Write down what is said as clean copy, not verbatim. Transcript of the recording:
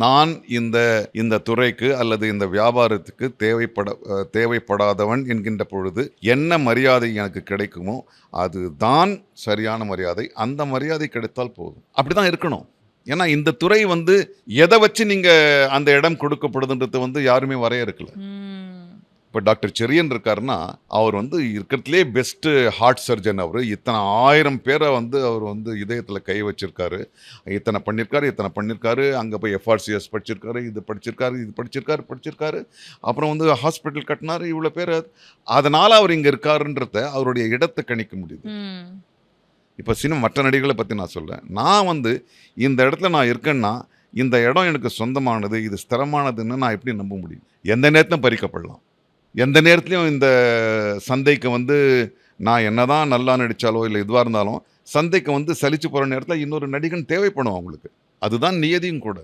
நான் இந்த இந்த துறைக்கு அல்லது இந்த வியாபாரத்துக்கு தேவைப்படாதவன் என்கின்ற பொழுது என்ன மரியாதை எனக்கு கிடைக்குமோ அதுதான் சரியான மரியாதை. அந்த மரியாதை கிடைத்தால் போதும். அப்படிதான் இருக்கணும். ஏன்னா இந்த துறை எதை வச்சு நீங்க அந்த இடம் கொடுக்கப்படுதுன்றது யாருமே வரையறுக்கல. ம். இப்போ டாக்டர் செரியன் இருக்காருன்னா, அவர் இருக்கிறதுலே பெஸ்ட்டு ஹார்ட் சர்ஜன் அவரு. இத்தனை 1000 பேரை அவர் இதயத்துல கை வச்சிருக்காரு. இத்தனை பண்ணியிருக்காரு. அங்க போய் எஃப்ஆர்சிஎஸ் படிச்சிருக்காரு, இது படிச்சிருக்காரு. அப்புறம் ஹாஸ்பிட்டல் கட்டினாரு, இவ்வளோ பேர். அதனால அவர் இங்க இருக்காருன்றத அவருடைய இடத்தை கணிக்க முடியுது. ம். இப்போ மற்ற நடிகர்களை பற்றி நான் சொல்கிறேன். நான் இந்த இடத்துல நான் இருக்கேன்னா, இந்த இடம் எனக்கு சொந்தமானது, இது ஸ்திரமானதுன்னு நான் எப்படி நம்ப முடியும்? எந்த நேரத்திலும் பறிக்கப்படலாம். எந்த நேரத்துலையும் இந்த சந்தைக்கு நான் என்னதான் நல்லா நடித்தாலோ இல்லை எதுவாக இருந்தாலும் சந்தைக்கு சலிச்சு போகிற நேரத்தில் இன்னொரு நடிகன் தேவைப்படும் அவங்களுக்கு. அதுதான் நியதியும் கூட.